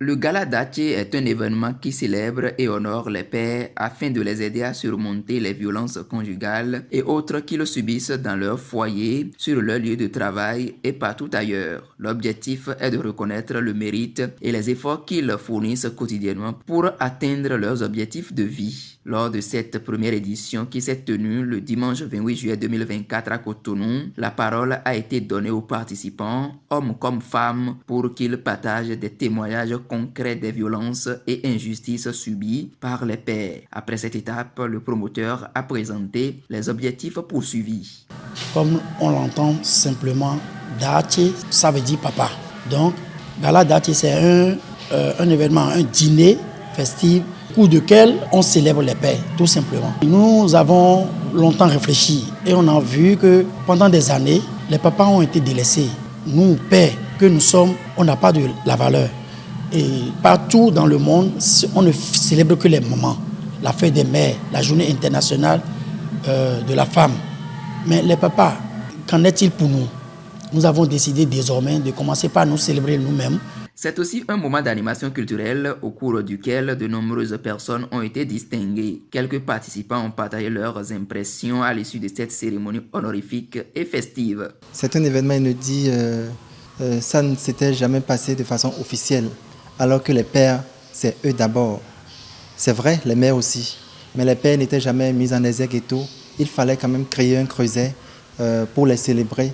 Le Gala Dache est un événement qui célèbre et honore les pères afin de les aider à surmonter les violences conjugales et autres qu'ils subissent dans leur foyer, sur leur lieu de travail et partout ailleurs. L'objectif est de reconnaître le mérite et les efforts qu'ils fournissent quotidiennement pour atteindre leurs objectifs de vie. Lors de cette première édition qui s'est tenue le dimanche 28 juillet 2024 à Cotonou, la parole a été donnée aux participants, hommes comme femmes, pour qu'ils partagent des témoignages concret des violences et injustices subies par les pères. Après cette étape, le promoteur a présenté les objectifs poursuivis. Comme on l'entend simplement, Dache, ça veut dire papa. Donc, Gala Dache, c'est un événement, un dîner festif au cours duquel on célèbre les pères, tout simplement. Nous avons longtemps réfléchi et on a vu que pendant des années, les papas ont été délaissés. Nous, pères que nous sommes, on n'a pas de la valeur. Et partout dans le monde, on ne célèbre que les mamans, la fête des mères, la journée internationale de la femme. Mais les papas, qu'en est-il pour nous? Nous avons décidé désormais de commencer par nous célébrer nous-mêmes. C'est aussi un moment d'animation culturelle au cours duquel de nombreuses personnes ont été distinguées. Quelques participants ont partagé leurs impressions à l'issue de cette cérémonie honorifique et festive. C'est un événement inédit, ça ne s'était jamais passé de façon officielle. Alors que les pères, c'est eux d'abord. C'est vrai, les mères aussi. Mais les pères n'étaient jamais mis en exergue et tout. Il fallait quand même créer un creuset pour les célébrer.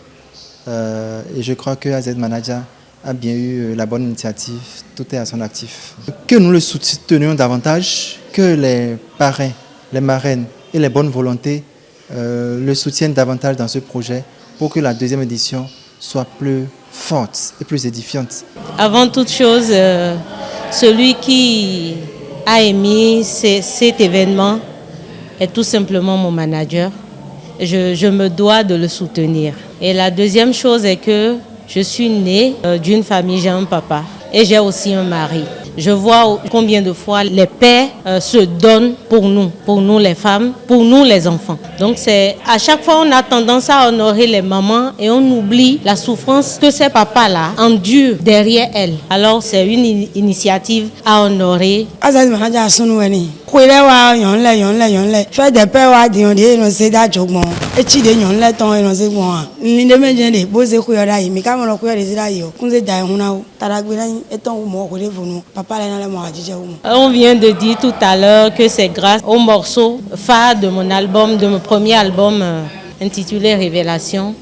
Et je crois que AZ Manager a bien eu la bonne initiative. Tout est à son actif. Que nous le soutenions davantage, que les parrains, les marraines et les bonnes volontés le soutiennent davantage dans ce projet pour que la deuxième édition soit plus forte et plus édifiante. Avant toute chose, celui qui a émis cet événement est tout simplement mon manager. Je me dois de le soutenir. Et la deuxième chose est que je suis née d'une famille, j'ai un papa et j'ai aussi un mari. Je vois combien de fois les pères se donnent pour nous les femmes, pour nous les enfants. Donc à chaque fois on a tendance à honorer les mamans et on oublie la souffrance que ces papas-là endurent derrière elles. Alors c'est une initiative à honorer. On vient de dire tout à l'heure que c'est grâce au morceau phare de mon album, de mon premier album intitulé Révélation.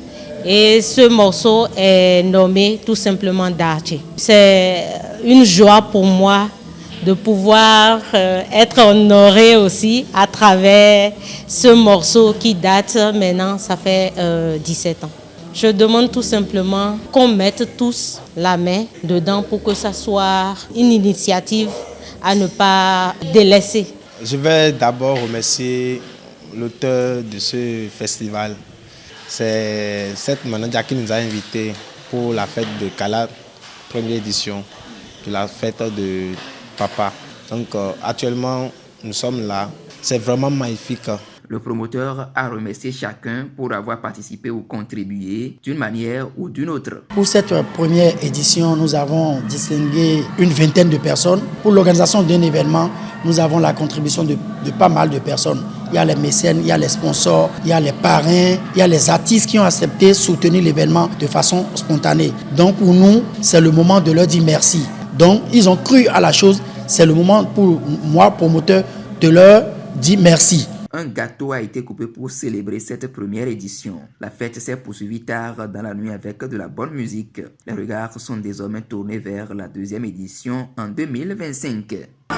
Et ce morceau est nommé tout simplement Dache. C'est une joie pour moi de pouvoir être honoré aussi à travers ce morceau qui date maintenant, ça fait 17 ans. Je demande tout simplement qu'on mette tous la main dedans pour que ça soit une initiative à ne pas délaisser. Je vais d'abord remercier l'auteur de ce festival. C'est cette manager qui nous a invités pour la fête de Gala, première édition de la fête de papa. Donc actuellement, nous sommes là. C'est vraiment magnifique. Le promoteur a remercié chacun pour avoir participé ou contribué d'une manière ou d'une autre. Pour cette première édition, nous avons distingué une vingtaine de personnes. Pour l'organisation d'un événement, nous avons la contribution de pas mal de personnes. Il y a les mécènes, il y a les sponsors, il y a les parrains, il y a les artistes qui ont accepté soutenir l'événement de façon spontanée. Donc pour nous, c'est le moment de leur dire merci. Donc ils ont cru à la chose. C'est le moment pour moi, promoteur, de leur dire merci. Un gâteau a été coupé pour célébrer cette première édition. La fête s'est poursuivie tard dans la nuit avec de la bonne musique. Les regards sont désormais tournés vers la deuxième édition en 2025. Oh,